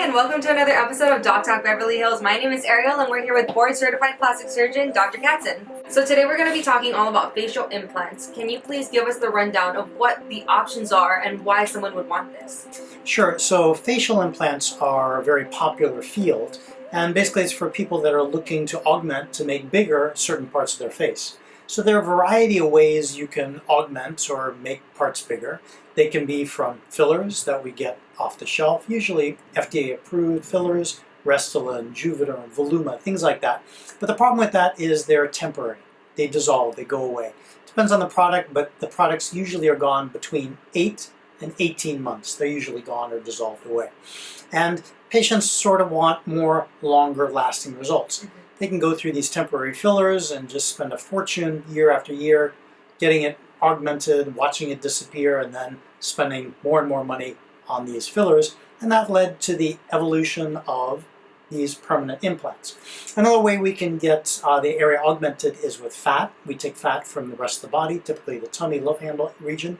and welcome to another episode of Doc Talk Beverly Hills. My name is Ariel and we're here with board-certified plastic surgeon Dr. Katzen. So today we're going to be talking all about facial implants. Can you please give us the rundown of what the options are and why someone would want this? Sure. So facial implants are a very popular field, and basically it's for people that are looking to augment, to make bigger certain parts of their face. So there are a variety of ways you can augment or make parts bigger. They can be from fillers that we get off the shelf, usually FDA-approved fillers, Restylane, Juvederm, Voluma, things like that. But the problem with that is they're temporary. They dissolve, they go away. Depends on the product, but the products usually are gone between 8 and 18 months. They're usually gone or dissolved away. And patients sort of want more longer lasting results. They can go through these temporary fillers and just spend a fortune year after year getting it augmented, watching it disappear, and then spending more and more money on these fillers. And that led to the evolution of these permanent implants. Another way we can get the area augmented is with fat. We take fat from the rest of the body, typically the tummy, love handle region,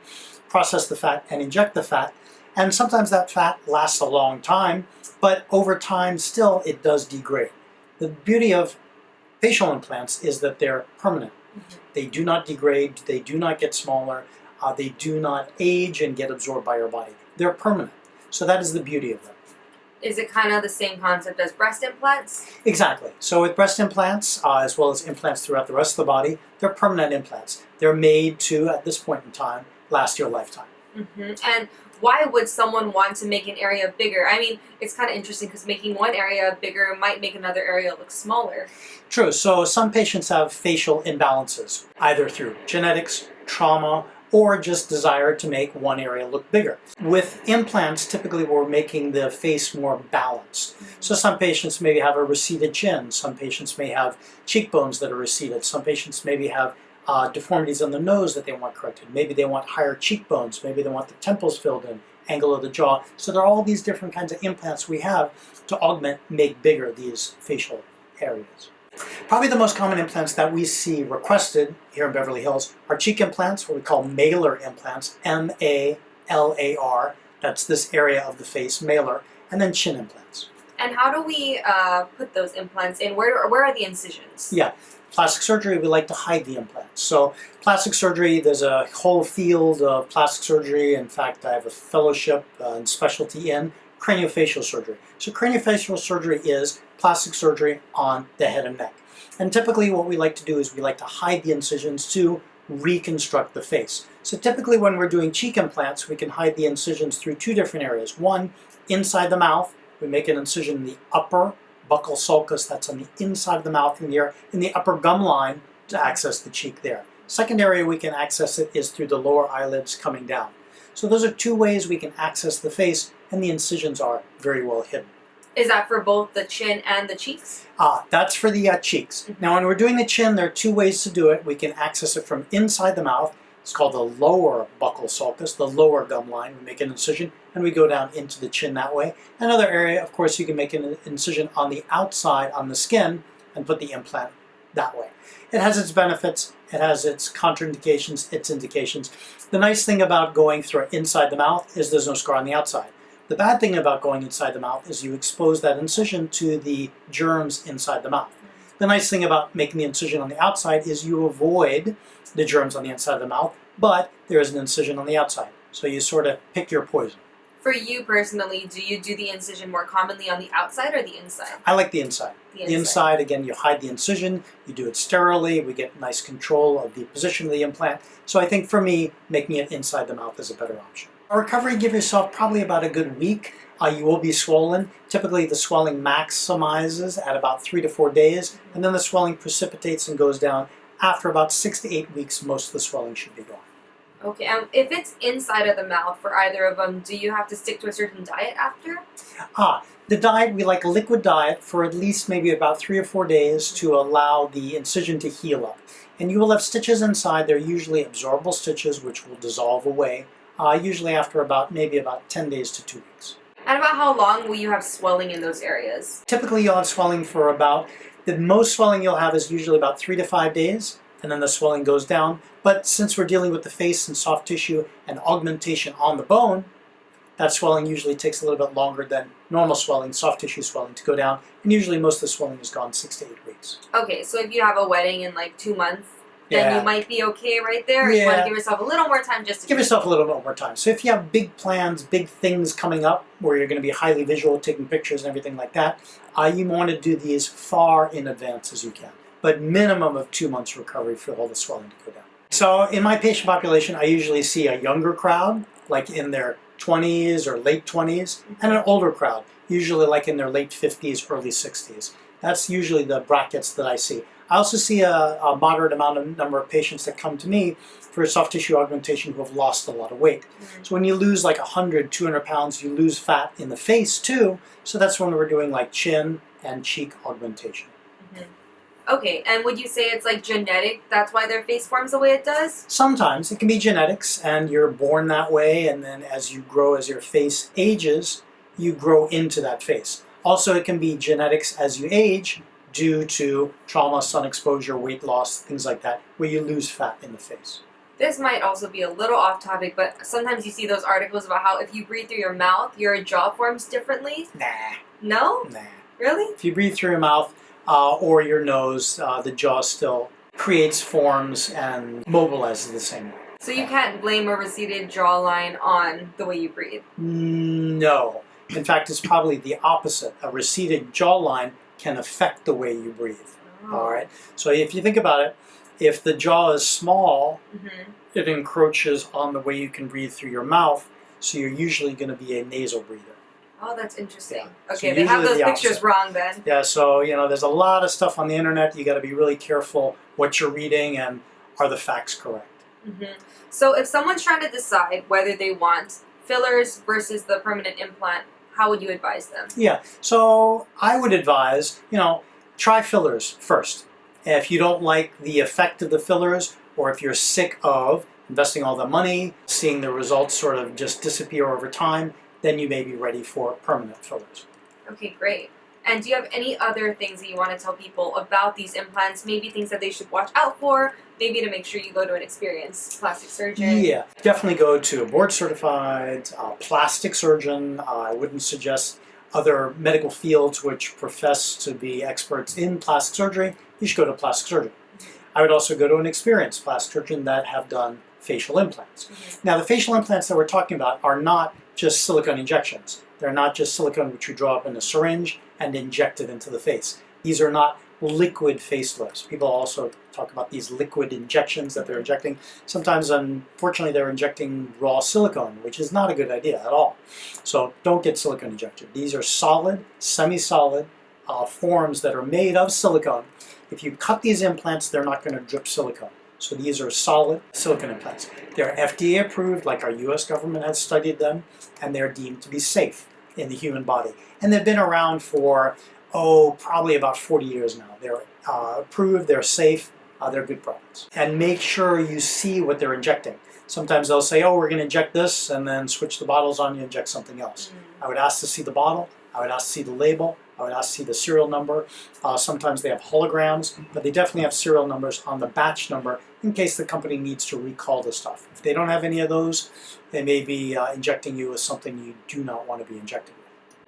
process the fat and inject the fat. And sometimes that fat lasts a long time, but over time still it does degrade. The beauty of facial implants is that they're permanent. They do not degrade, they do not get smaller, they do not age and get absorbed by your body. They're permanent. So that is the beauty of them. Is it kind of the same concept as breast implants? Exactly. So with breast implants, as well as implants throughout the rest of the body, they're permanent implants. They're made to, at this point in time, last your lifetime. And why would someone want to make an area bigger? I mean, it's kind of interesting because making one area bigger might make another area look smaller. True. So some patients have facial imbalances, either through genetics, trauma, or just desire to make one area look bigger. With implants, typically we're making the face more balanced. So some patients maybe have a receded chin, some patients may have cheekbones that are receded, some patients maybe have deformities on the nose that they want corrected. Maybe they want higher cheekbones, maybe they want the temples filled in, angle of the jaw. So there are all these different kinds of implants we have to augment, make bigger these facial areas. Probably the most common implants that we see requested here in Beverly Hills are cheek implants, what we call malar implants, M-A-L-A-R. That's this area of the face, malar, and then chin implants. And how do we put those implants in? Where are the incisions? Yeah. Plastic surgery, we like to hide the implants. So plastic surgery, there's a whole field of plastic surgery. In fact, I have a fellowship and specialty in craniofacial surgery. So craniofacial surgery is plastic surgery on the head and neck. And typically what we like to do is we like to hide the incisions to reconstruct the face. So typically when we're doing cheek implants, we can hide the incisions through two different areas. One, inside the mouth, we make an incision in the upper buccal sulcus, that's on the inside of the mouth, in the upper gum line to access the cheek there. Second area we can access it is through the lower eyelids coming down. So those are two ways we can access the face, and the incisions are very well hidden. Is that for both the chin and the cheeks? That's for the cheeks. Now when we're doing the chin, there are two ways to do it. We can access it from inside the mouth. It's called the lower buccal sulcus, the lower gum line. We make an incision and we go down into the chin that way. Another area, of course, you can make an incision on the outside, on the skin, and put the implant that way. It has its benefits, it has its contraindications, its indications. The nice thing about going through inside the mouth is there's no scar on the outside. The bad thing about going inside the mouth is you expose that incision to the germs inside the mouth. The nice thing about making the incision on the outside is you avoid the germs on the inside of the mouth, but there is an incision on the outside. So you sort of pick your poison. For you personally, do you do the incision more commonly on the outside or the inside? I like the inside. The inside, again, you hide the incision, you do it sterilely, we get nice control of the position of the implant. So I think for me, making it inside the mouth is a better option. A recovery, give yourself probably about a good week. You will be swollen. Typically the swelling maximizes at about 3 to 4 days, and then the swelling precipitates and goes down. After about 6 to 8 weeks, most of the swelling should be gone. Okay, if it's inside of the mouth for either of them, do you have to stick to a certain diet after? The diet, we like a liquid diet for at least maybe about 3 or 4 days to allow the incision to heal up. And you will have stitches inside. They're usually absorbable stitches which will dissolve away, usually after maybe about 10 days to 2 weeks. And about how long will you have swelling in those areas? Typically you'll have swelling for the most swelling you'll have is usually about 3 to 5 days, and then the swelling goes down. But since we're dealing with the face and soft tissue and augmentation on the bone, that swelling usually takes a little bit longer than normal swelling, soft tissue swelling, to go down, and usually most of the swelling is gone 6 to 8 weeks. Okay, so if you have a wedding in like 2 months, then Yeah. you might be okay right there. Or you want to Yeah. give yourself a little more time just to Give yourself a little bit more time. So if you have big plans, big things coming up where you're going to be highly visual, taking pictures and everything like that, you want to do these far in advance as you can. But minimum of 2 months recovery for all the swelling to go down. So in my patient population, I usually see a younger crowd, like in their 20s or late 20s, and an older crowd, usually like in their late 50s, early 60s. That's usually the brackets that I see. I also see a moderate number of patients that come to me for soft tissue augmentation who have lost a lot of weight. So when you lose like 100, 200 pounds, you lose fat in the face too. So that's when we're doing like chin and cheek augmentation. Okay, and would you say it's like genetic, that's why their face forms the way it does? Sometimes it can be genetics and you're born that way, and then as you grow, as your face ages, you grow into that face. Also, it can be genetics as you age due to trauma, sun exposure, weight loss, things like that, where you lose fat in the face. This might also be a little off topic, but sometimes you see those articles about how if you breathe through your mouth, your jaw forms differently. Nah. No? Nah. Really? If you breathe through your mouth or your nose, the jaw still creates forms and mobilizes the same way. So you can't blame a receded jawline on the way you breathe? No. In fact, it's probably the opposite. A receded jawline can affect the way you breathe. Oh. All right. So if you think about it, if the jaw is small, it encroaches on the way you can breathe through your mouth, so you're usually going to be a nasal breather. Oh, that's interesting. Yeah. Okay, So they have usually those the pictures opposite. wrong then. Yeah, so there's a lot of stuff on the internet. You got to be really careful what you're reading and are the facts correct. So if someone's trying to decide whether they want fillers versus the permanent implant, how would you advise them? Yeah, so I would advise, try fillers first. If you don't like the effect of the fillers, or if you're sick of investing all the money, seeing the results sort of just disappear over time, then you may be ready for permanent fillers. Okay, great. And do you have any other things that you want to tell people about these implants? Maybe things that they should watch out for? Maybe to make sure you go to an experienced plastic surgeon? Yeah, definitely go to a board-certified plastic surgeon. I wouldn't suggest other medical fields which profess to be experts in plastic surgery. You should go to a plastic surgeon. I would also go to an experienced plastic surgeon that have done facial implants. Now, the facial implants that we're talking about are not just silicone injections. They're not just silicone which you draw up in a syringe and inject it into the face. These are not liquid facelifts. People also talk about these liquid injections that they're injecting. Sometimes, unfortunately, they're injecting raw silicone, which is not a good idea at all. So don't get silicone injected. These are solid, semi-solid forms that are made of silicone. If you cut these implants, they're not going to drip silicone. So these are solid silicone implants. They're FDA approved, like our US government has studied them, and they're deemed to be safe in the human body. And they've been around for, probably about 40 years now. They're approved, they're safe, they're good products. And make sure you see what they're injecting. Sometimes they'll say, we're going to inject this, and then switch the bottles on you, inject something else. I would ask to see the bottle, I would ask to see the label, I would ask to see the serial number. Sometimes they have holograms, but they definitely have serial numbers on the batch number in case the company needs to recall the stuff. If they don't have any of those, they may be injecting you with something you do not want to be injected with.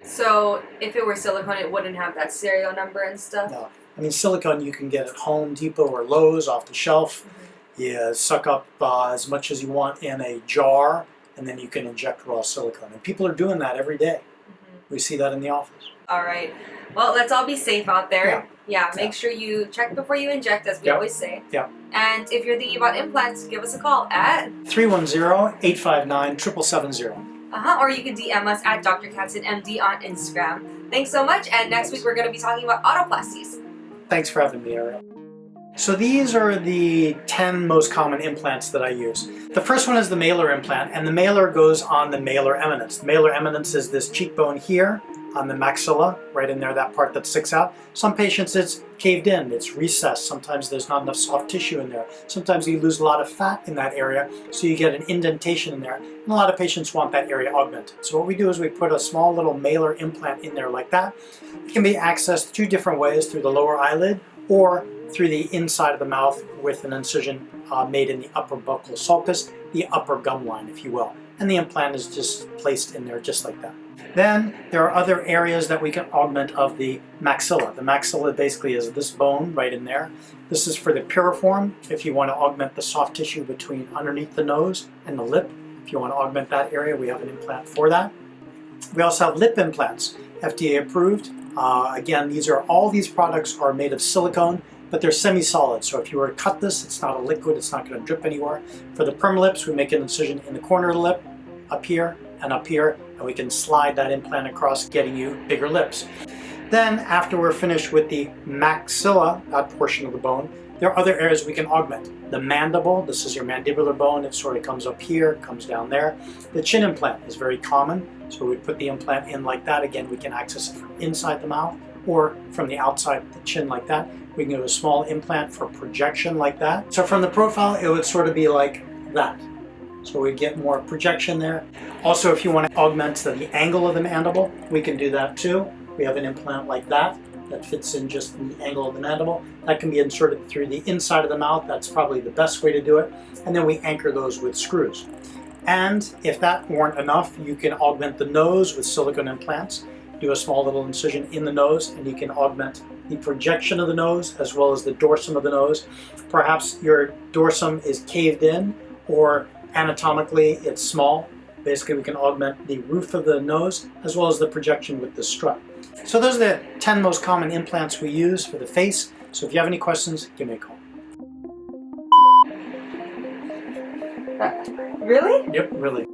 So if it were silicone, it wouldn't have that serial number and stuff? No. I mean, silicone you can get at Home Depot or Lowe's off the shelf. You suck up as much as you want in a jar, and then you can inject raw silicone. And people are doing that every day. We see that in the office. All right. Well, let's all be safe out there. Yeah, make sure you check before you inject, as we always say. Yeah. And if you're thinking about implants, give us a call at 310-859-7770. or you can DM us at Dr. Katzen MD on Instagram. Thanks so much, and next week we're going to be talking about autoplasties. Thanks for having me, Ariel. So these are the 10 most common implants that I use. The first one is the malar implant, and the malar goes on the malar eminence. The malar eminence is this cheekbone here on the maxilla, right in there, that part that sticks out. Some patients it's caved in, it's recessed. Sometimes there's not enough soft tissue in there. Sometimes you lose a lot of fat in that area, so you get an indentation in there. And a lot of patients want that area augmented. So what we do is we put a small little malar implant in there like that. It can be accessed 2 different ways, through the lower eyelid or through the inside of the mouth with an incision made in the upper buccal sulcus, the upper gum line, if you will. and the implant is just placed in there just like that. Then there are other areas that we can augment of the maxilla. The maxilla basically is this bone right in there. This is for the piriform, if you want to augment the soft tissue between underneath the nose and the lip. If you want to augment that area, we have an implant for that. We also have lip implants, FDA approved. Again, all these products are made of silicone, but they're semi-solid. So if you were to cut this, it's not a liquid, it's not going to drip anywhere. For the perm lips, we make an incision in the corner of the lip, up here, and we can slide that implant across, getting you bigger lips. Then, after we're finished with the maxilla, that portion of the bone, there are other areas we can augment. The mandible, this is your mandibular bone, it sort of comes up here, comes down there. The chin implant is very common, so we put the implant in like that. Again, we can access it from inside the mouth or from the outside of the chin like that. We can do a small implant for projection like that. So from the profile, it would sort of be like that. So we get more projection there. Also, if you want to augment the angle of the mandible, we can do that too. We have an implant like that fits in just in the angle of the mandible. That can be inserted through the inside of the mouth. That's probably the best way to do it. And then we anchor those with screws. And if that weren't enough, you can augment the nose with silicone implants. Do a small little incision in the nose, and you can augment the projection of the nose as well as the dorsum of the nose. Perhaps your dorsum is caved in, or anatomically it's small. Basically, we can augment the roof of the nose as well as the projection with the strut. So those are the 10 most common implants we use for the face. So if you have any questions, give me a call. Really? Yep, really.